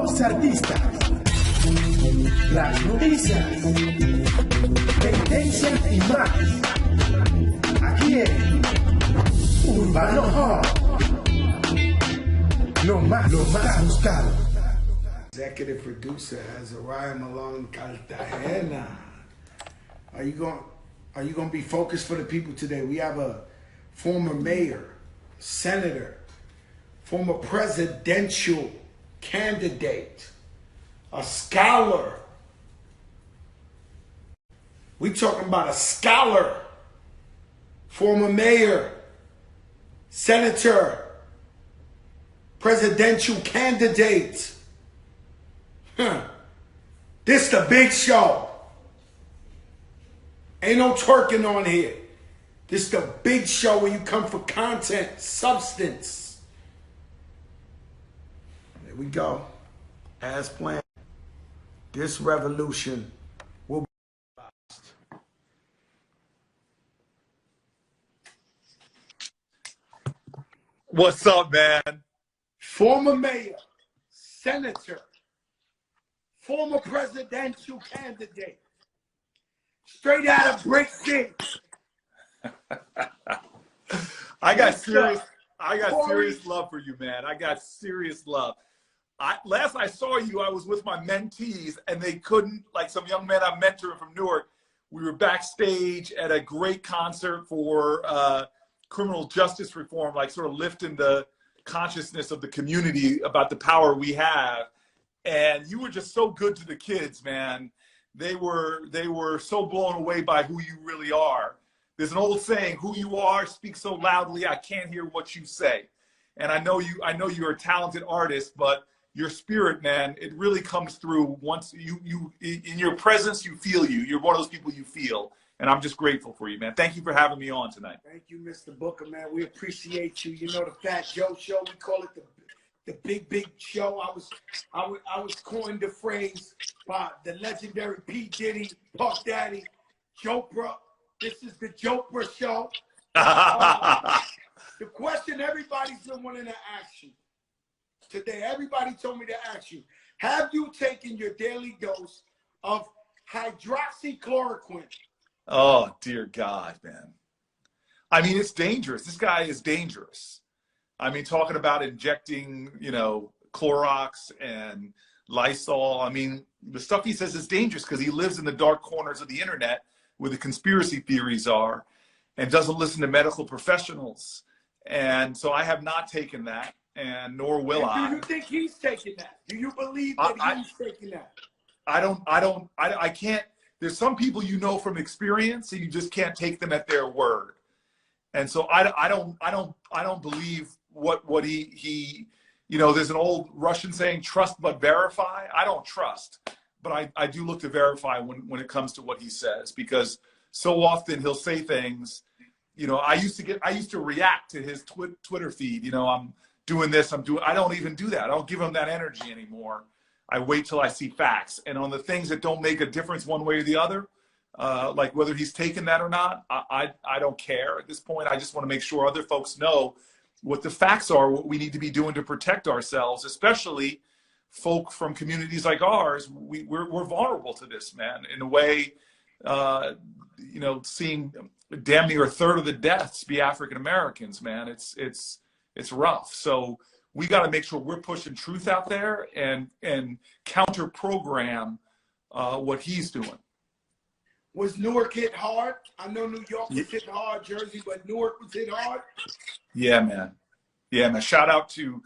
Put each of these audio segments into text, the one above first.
los artistas, las noticias, tendencias y más. Aquí en Urbano Hub. Lo más buscado. Executive producer Azariah Malone Cartagena. Are you going to be focused for the people today? We have a former mayor, senator, former presidential candidate, a scholar. We talking about a scholar, former mayor, senator, presidential candidate. This the big show. Ain't no twerking on here. This the big show where you come for content, substance. There we go. As planned. This revolution will be lost. What's up, man? Former mayor, senator, former presidential candidate, straight out of Brick City. I got serious love for you, man. I got serious love. Last I saw you, I was with my mentees, and they couldn't, like some young man I'm mentoring from Newark, we were backstage at a great concert for criminal justice reform, like sort of lifting the consciousness of the community about the power we have. And you were just so good to the kids, man. They were so blown away by who you really are. There's an old saying, who you are speaks so loudly I can't hear what you say. And I know you're a talented artist, but your spirit, man, it really comes through once you in your presence, you feel you. You're one of those people you feel. And I'm just grateful for you, man. Thank you for having me on tonight. Thank you, Mr. Booker, man. We appreciate you. You know, the Fat Joe Show, we call it the big show. I was coined the phrase by the legendary P. Diddy, Puff Daddy, Jopra. This is the Jopra Show. The question everybody's been wanting to ask you today, everybody told me to ask you, have you taken your daily dose of hydroxychloroquine? Oh, dear God, man. I mean, it's dangerous. This guy is dangerous. I mean, talking about injecting, Clorox and Lysol. I mean, the stuff he says is dangerous because he lives in the dark corners of the internet where the conspiracy theories are and doesn't listen to medical professionals. And so I have not taken that, and nor will I. Do you think he's taking that? Do you believe that he's taking that? I can't. There's some people from experience, and you just can't take them at their word. And so I don't believe what he there's an old Russian saying, trust but verify. I don't trust, but I do look to verify when it comes to what he says, because so often he'll say things, I used to react to his Twitter feed. I'm doing this, I don't even do that. I don't give him that energy anymore. I wait till I see facts. And on the things that don't make a difference one way or the other, like whether he's taken that or not, I don't care at this point. I just want to make sure other folks know what the facts are, what we need to be doing to protect ourselves, especially folk from communities like ours. We're vulnerable to this, man, in a way, seeing damn near a third of the deaths be African Americans, man. It's rough. So we got to make sure we're pushing truth out there and counter program what he's doing. Was Newark hit hard? I know New York was hit hard, Jersey, but Newark was hit hard. Yeah, man. Shout out to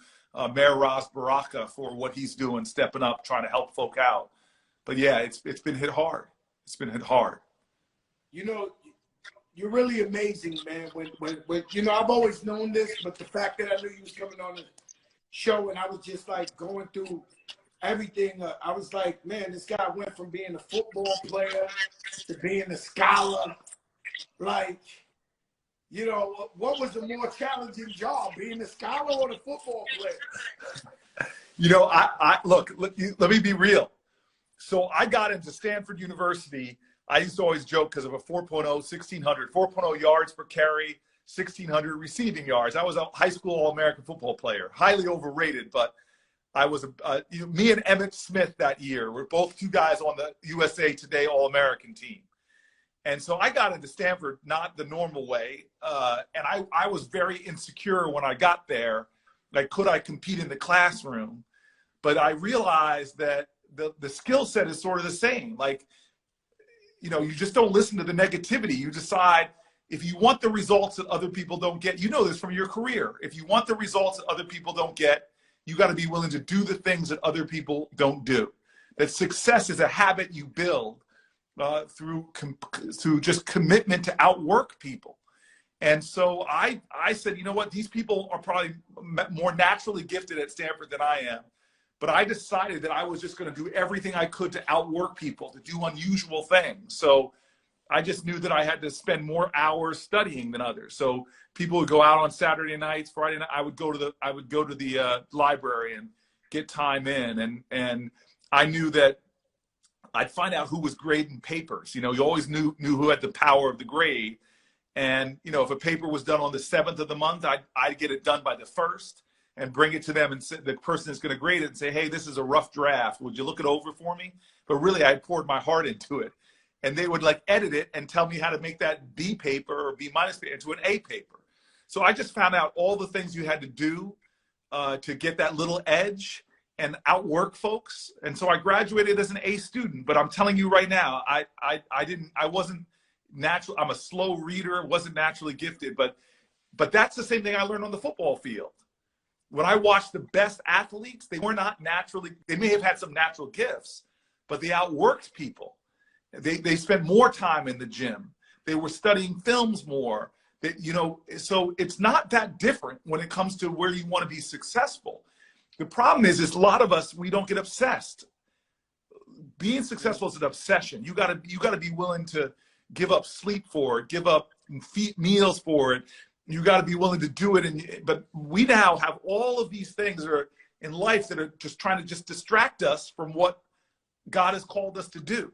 Mayor Ras Baraka for what he's doing, stepping up, trying to help folk out. But yeah, it's been hit hard. It's been hit hard. You're really amazing, man. When I've always known this, but the fact that I knew you was coming on the show and I was just like going through everything, I was like, man, this guy went from being a football player to being a scholar. Like, what was the more challenging job, being a scholar or the football player? Look, let me be real. So I got into Stanford University. I used to always joke because of a 4.0, 1,600, 4.0 yards per carry, 1,600 receiving yards. I was a high school All-American football player, highly overrated, but I was me and Emmett Smith that year were both two guys on the USA Today All-American team. And so I got into Stanford not the normal way. And I was very insecure when I got there. Like, could I compete in the classroom? But I realized that the skill set is sort of the same. Like, you know, you just don't listen to the negativity. You decide if you want the results that other people don't get. You know this from your career. If you want the results that other people don't get, you got to be willing to do the things that other people don't do. That success is a habit you build through just commitment to outwork people. And so I said, you know what, these people are probably more naturally gifted at Stanford than I am. But I decided that I was just going to do everything I could to outwork people, to do unusual things. So I just knew that I had to spend more hours studying than others. So people would go out on Saturday nights, Friday night. I would go to the library and get time in, and I knew that I'd find out who was grading papers. You know, you always knew who had the power of the grade. And you know, if a paper was done on the 7th of the month, I'd get it done by the 1st and bring it to them, and the person that's going to grade it and say, hey, this is a rough draft. Would you look it over for me? But really, I poured my heart into it. And they would like edit it and tell me how to make that B paper or B- paper into an A paper. So I just found out all the things you had to do to get that little edge and outwork folks. And so I graduated as an A student. But I'm telling you right now, I wasn't natural. I'm a slow reader, wasn't naturally gifted. But that's the same thing I learned on the football field. When I watched the best athletes, they were not naturally. They may have had some natural gifts, but they outworked people. They spent more time in the gym. They were studying films more. You know, so it's not that different when it comes to where you want to be successful. The problem is a lot of us, we don't get obsessed. Being successful is an obsession. You gotta be willing to give up sleep for it, give up meals for it. You got to be willing to do it. But we now have all of these things that are in life that are just trying to just distract us from what God has called us to do.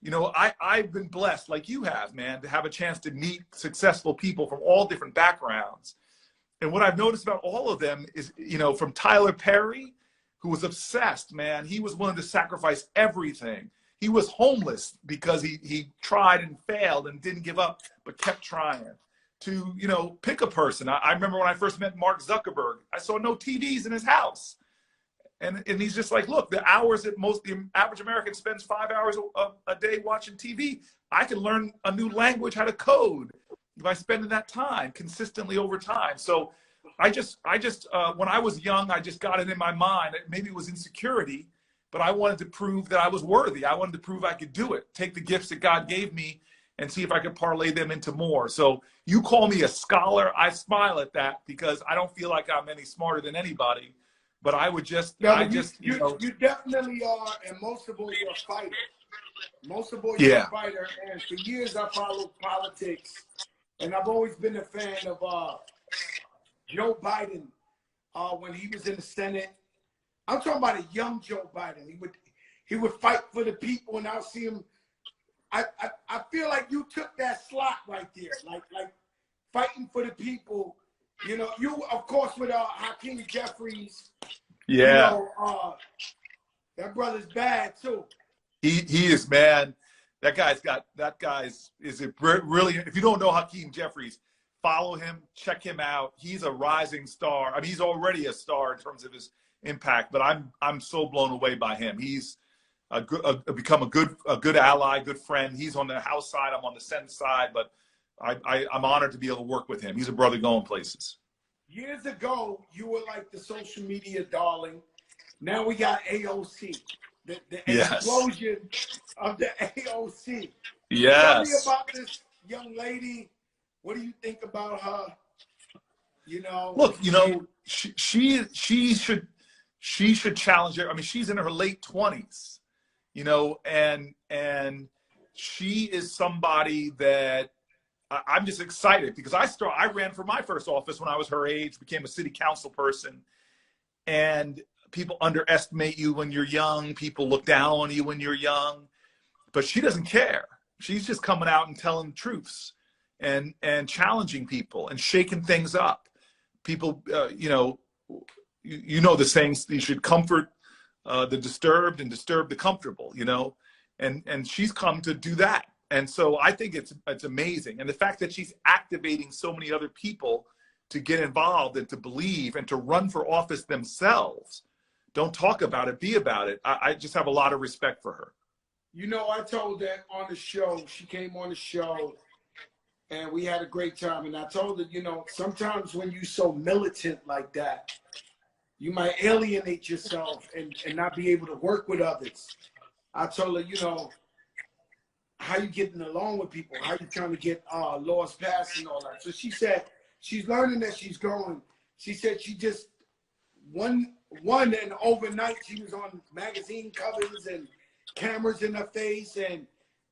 You know, I've been blessed, like you have, man, to have a chance to meet successful people from all different backgrounds. And what I've noticed about all of them is, you know, from Tyler Perry, who was obsessed, man, he was willing to sacrifice everything. He was homeless because he tried and failed and didn't give up, but kept trying. To, you know, pick a person. I remember when I first met Mark Zuckerberg, I saw no TVs in his house. And he's just like, look, the hours that the average American spends 5 hours a day watching TV, I can learn a new language, how to code, by spending that time consistently over time. So I just when I was young, I just got it in my mind. Maybe it was insecurity, but I wanted to prove that I was worthy. I wanted to prove I could do it, take the gifts that God gave me and see if I could parlay them into more. So you call me a scholar, I smile at that because I don't feel like I'm any smarter than anybody. But I would just, No, you know. You definitely are, and most of all, you're a fighter. Most of all, you're a fighter. And for years, I followed politics, and I've always been a fan of Joe Biden when he was in the Senate. I'm talking about a young Joe Biden. He would fight for the people, and I'll see him. I feel like you took that slot right there, like fighting for the people. You know, you of course with Hakeem Jeffries. Yeah. You know, that brother's bad too. He is, man. That guy's is it really? If you don't know Hakeem Jeffries, follow him, check him out. He's a rising star. I mean, he's already a star in terms of his impact, but I'm so blown away by him. He's become a good ally, good friend. He's on the House side, I'm on the Senate side, but I'm honored to be able to work with him. He's a brother going places. Years ago, you were like the social media darling. Now we got AOC, the explosion of the AOC. Yes. Tell me about this young lady. What do you think about her? You know, look, you know, she should challenge her. I mean, she's in her late 20s. You know, and she is somebody that I'm just excited because I ran for my first office when I was her age, became a city council person, and people underestimate you when you're young. People look down on you when you're young, but she doesn't care. She's just coming out and telling truths and challenging people and shaking things up. People, you know, you know the saying, you should comfort the disturbed and disturb the comfortable, you know, and she's come to do that. And so I think it's amazing. And the fact that she's activating so many other people to get involved and to believe and to run for office themselves. Don't talk about it, be about it. I just have a lot of respect for her. You know, I told that on the show, she came on the show and we had a great time. And I told her, you know, sometimes when you're so militant like that, you might alienate yourself and not be able to work with others. I told her, you know, how you getting along with people? How you trying to get laws passed and all that? So she said she's learning as she's going. She said she just one and overnight she was on magazine covers and cameras in her face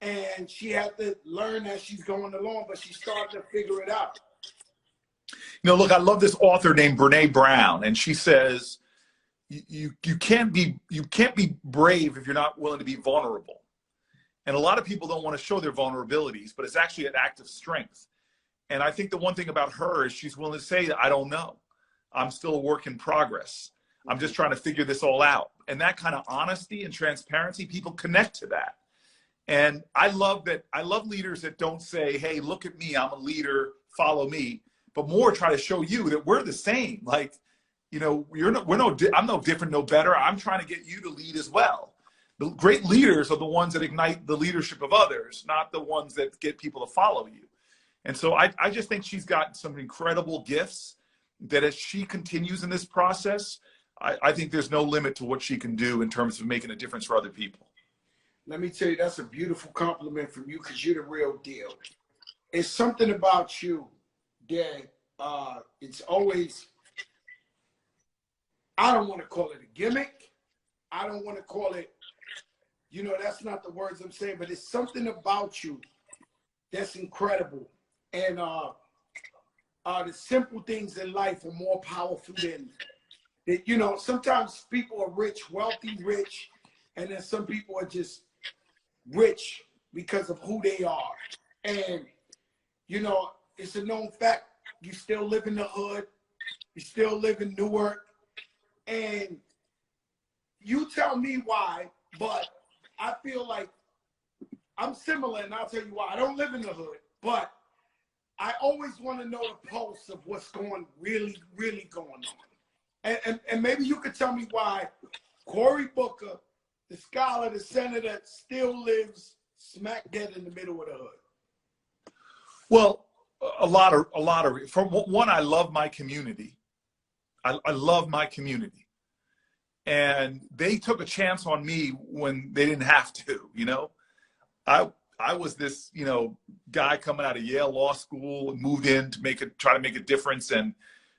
and she had to learn as she's going along, but she's starting to figure it out. You know, look, I love this author named Brene Brown, and she says you can't be brave if you're not willing to be vulnerable. And a lot of people don't want to show their vulnerabilities, but it's actually an act of strength. And I think the one thing about her is she's willing to say, I don't know. I'm still a work in progress. I'm just trying to figure this all out. And that kind of honesty and transparency, people connect to that. And I love that. I love leaders that don't say, hey, look at me, I'm a leader, follow me, but more try to show you that we're the same. Like, you know, I'm no different, no better. I'm trying to get you to lead as well. The great leaders are the ones that ignite the leadership of others, not the ones that get people to follow you. And so I just think she's got some incredible gifts that as she continues in this process, I think there's no limit to what she can do in terms of making a difference for other people. Let me tell you, that's a beautiful compliment from you because you're the real deal. It's something about you that it's always, I don't want to call it a gimmick. I don't want to call it, you know, that's not the words I'm saying, but it's something about you that's incredible. And the simple things in life are more powerful than, you know, sometimes people are rich, wealthy, rich, and then some people are just rich because of who they are. And, you know, it's a known fact, you still live in the hood, you still live in Newark, and you tell me why, but I feel like I'm similar, and I'll tell you why. I don't live in the hood, but I always want to know the pulse of what's really going on. And maybe you could tell me why Cory Booker, the scholar, the senator, still lives smack dead in the middle of the hood. Well, a lot of, from one, I love my community. I love my community. And they took a chance on me when they didn't have to, you know. I was this, you know, guy coming out of Yale Law School and moved in to try to make a difference. And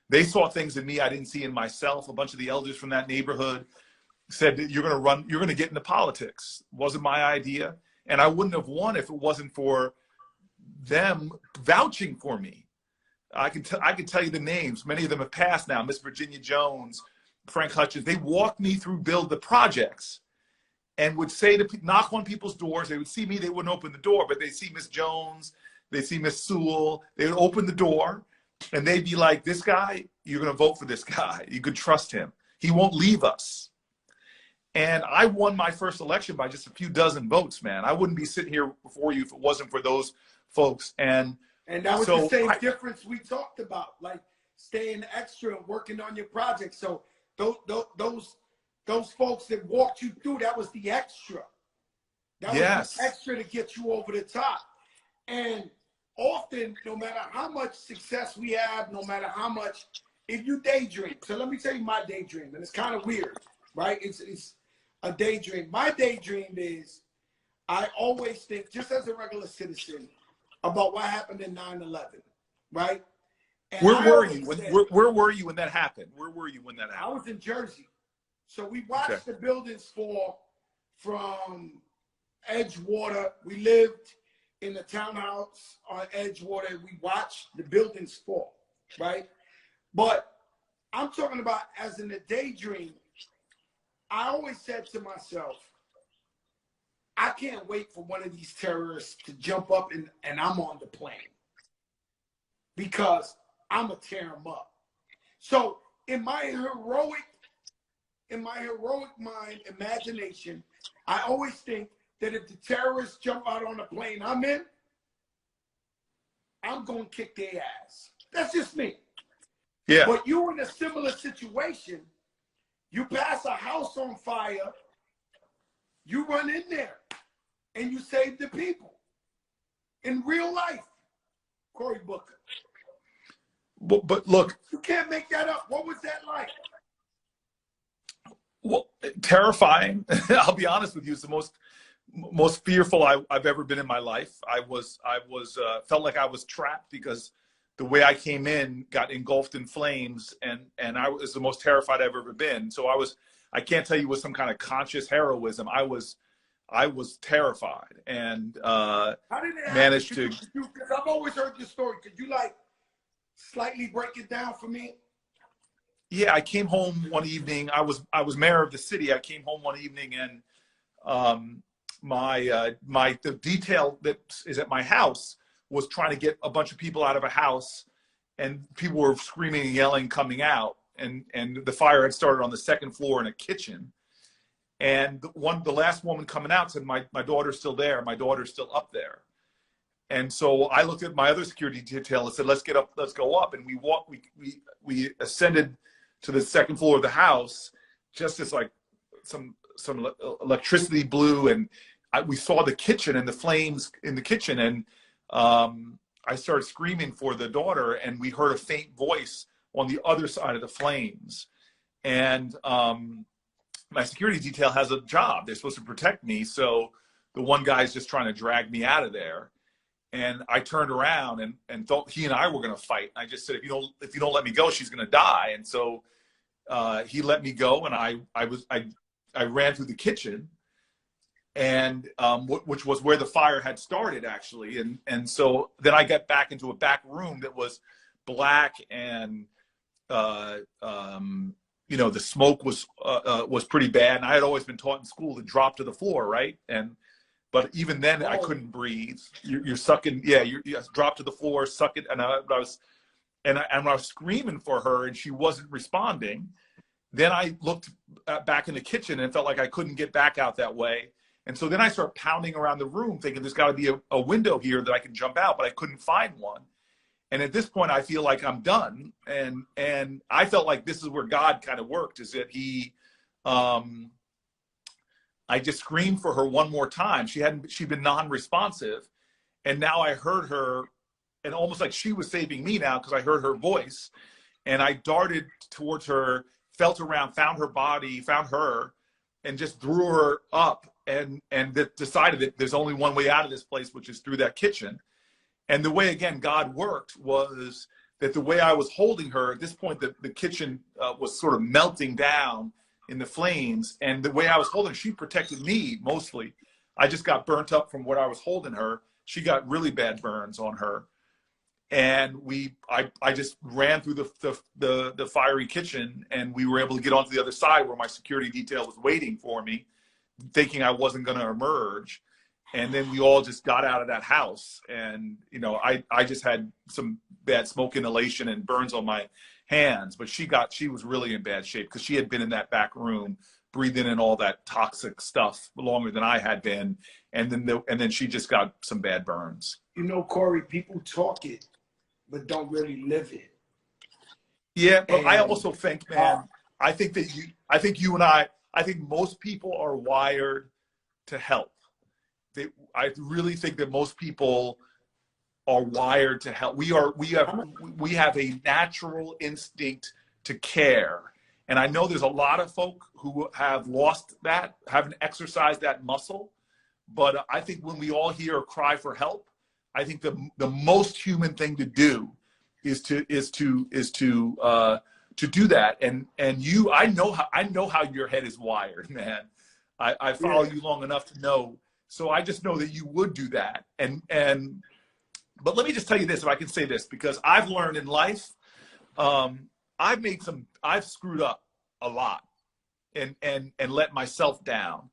they saw things in me I didn't see in myself. A bunch of the elders from that neighborhood said that you're going to get into politics. It wasn't my idea. And I wouldn't have won if it wasn't for them vouching for me. I can tell you the names. Many of them have passed now. Miss Virginia Jones, Frank Hutchins. They walked me through build the projects and would say to knock on people's doors. They would see me. They wouldn't open the door, but they'd see Miss Jones. They'd see Miss Sewell. They would open the door and they'd be like, this guy, you're going to vote for this guy. You could trust him. He won't leave us. And I won my first election by just a few dozen votes, man. I wouldn't be sitting here before you if it wasn't for those folks. And that was the same difference we talked about, like staying extra and working on your project. So those folks that walked you through, that was the extra. That was the extra to get you over the top. And often, no matter how much success we have, no matter how much, if you daydream. So let me tell you my daydream, and it's kind of weird, right? It's a daydream. My daydream is I always think, just as a regular citizen, about what happened in 9/11, right? And where were you when that happened? Where were you when that happened? I was in Jersey. So we watched the buildings fall from Edgewater. We lived in the townhouse on Edgewater. We watched the buildings fall, right? But I'm talking about as in a daydream, I always said to myself, I can't wait for one of these terrorists to jump up and I'm on the plane because I'm going to tear them up. So in my heroic mind, imagination, I always think that if the terrorists jump out on the plane I'm in, I'm going to kick their ass. That's just me. Yeah. But you in a similar situation, you pass a house on fire, you run in there, and you save the people. In real life, Cory Booker. But look. You can't make that up. What was that like? Well, terrifying. I'll be honest with you. It's the most fearful I've ever been in my life. I felt like I was trapped because the way I came in got engulfed in flames, and I was the most terrified I've ever been. So I can't tell you it was some kind of conscious heroism. I was terrified, and how did it managed to. Because I've always heard this story. Could you like slightly break it down for me? Yeah, I came home one evening. I was mayor of the city. I came home one evening, and the detail that is at my house was trying to get a bunch of people out of a house, and people were screaming and yelling coming out, and the fire had started on the second floor in a kitchen. And the last woman coming out said, my daughter's still there. My daughter's still up there. And so I looked at my other security detail and said, let's get up, let's go up. And we ascended to the second floor of the house, just as like some electricity blew, and we saw the kitchen and the flames in the kitchen. And I started screaming for the daughter, and we heard a faint voice on the other side of the flames. And my security detail has a job. They're supposed to protect me. So the one guy's just trying to drag me out of there. And I turned around and thought he and I were going to fight. I just said, if you don't let me go, she's going to die. And so he let me go, and I ran through the kitchen, and which was where the fire had started, actually. And so then I got back into a back room that was black, and the smoke was pretty bad. And I had always been taught in school to drop to the floor, right? But even then, I couldn't breathe. You're sucking, you drop to the floor, suck it. And I was screaming for her, and she wasn't responding. Then I looked back in the kitchen and felt like I couldn't get back out that way. And so then I started pounding around the room, thinking there's got to be a window here that I can jump out, but I couldn't find one. And at this point, I feel like I'm done. And I felt like this is where God kind of worked, is that I just screamed for her one more time. She'd been non-responsive. And now I heard her, and almost like she was saving me now, because I heard her voice. And I darted towards her, felt around, found her body, found her, and just threw her up, and decided that there's only one way out of this place, which is through that kitchen. And the way, again, God worked was that the way I was holding her, at this point, the kitchen was sort of melting down in the flames. And the way I was holding her, she protected me mostly. I just got burnt up from what I was holding her. She got really bad burns on her. And I just ran through the fiery kitchen, and we were able to get onto the other side where my security detail was waiting for me, thinking I wasn't going to emerge. And then we all just got out of that house. And, I just had some bad smoke inhalation and burns on my hands, but she was really in bad shape because she had been in that back room, breathing in all that toxic stuff longer than I had been. And then she just got some bad burns. Cory, people talk it, but don't really live it. Yeah, but I also think, man, I think you and I think most people are wired to help. I really think that most people are wired to help. We have a natural instinct to care. And I know there's a lot of folk who have lost that, haven't exercised that muscle. But I think when we all hear a cry for help, I think the most human thing to do is to do that. And I know how your head is wired, man. I follow you long enough to know. So I just know that you would do that. But let me just tell you this, if I can say this, because I've learned in life, I've screwed up a lot and let myself down.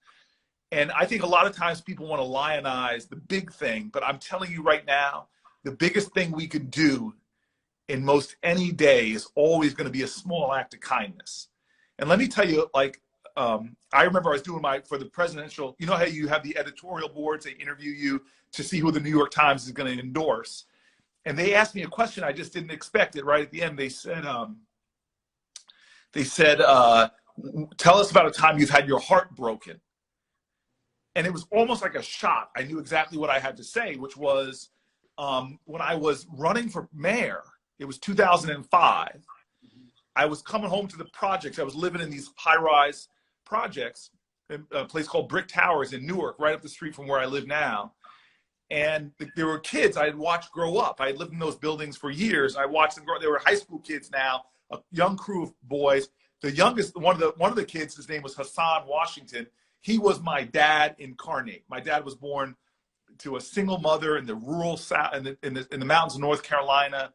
And I think a lot of times people want to lionize the big thing, but I'm telling you right now, the biggest thing we can do in most any day is always going to be a small act of kindness. And let me tell you, like, I remember I was doing for the presidential, you know how you have the editorial boards, they interview you to see who the New York Times is going to endorse. And they asked me a question I just didn't expect it. Right at the end, they said, tell us about a time you've had your heart broken. And it was almost like a shot. I knew exactly what I had to say, which was when I was running for mayor, it was 2005. I was coming home to the projects. I was living in these high-rise projects, in a place called Brick Towers in Newark, right up the street from where I live now. And there were kids I had watched grow up. I had lived in those buildings for years. I watched them grow. They were high school kids now, a young crew of boys. The youngest, one of the kids, his name was Hassan Washington. He was my dad incarnate. My dad was born to a single mother in the rural South, in the mountains of North Carolina.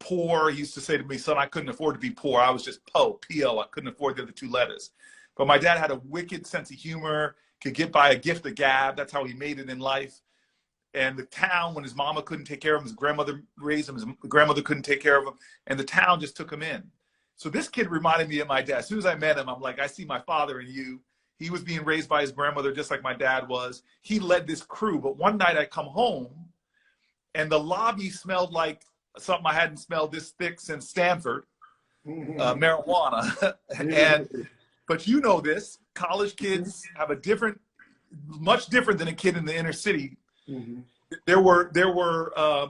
Poor. He used to say to me, son, I couldn't afford to be poor. I was just P-O. I couldn't afford the other two letters. But my dad had a wicked sense of humor, could get by a gift of gab. That's how he made it in life. And the town, when his mama couldn't take care of him, his grandmother raised him, his grandmother couldn't take care of him, and the town just took him in. So this kid reminded me of my dad. As soon as I met him, I'm like, I see my father in you. He was being raised by his grandmother just like my dad was. He led this crew. But one night I come home, and the lobby smelled like something I hadn't smelled this thick since Stanford, marijuana. But you know this, college kids have a much different than a kid in the inner city. There were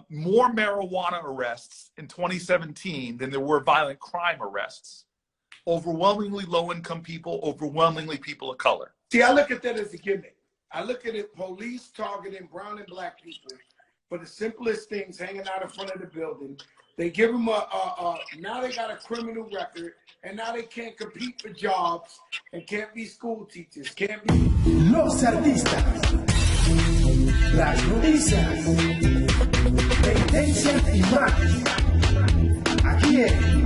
more marijuana arrests in 2017 than there were violent crime arrests. Overwhelmingly low-income people, overwhelmingly people of color. See, I look at that as a gimmick. I look at it, police targeting brown and black people for the simplest things, hanging out in front of the building. They give them now they got a criminal record, and now they can't compete for jobs and can't be school teachers, can't be... Los artistas, las noticias, tendencias y más. Aquí en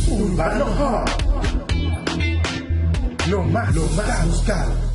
Urbano Hub. Lo más buscado.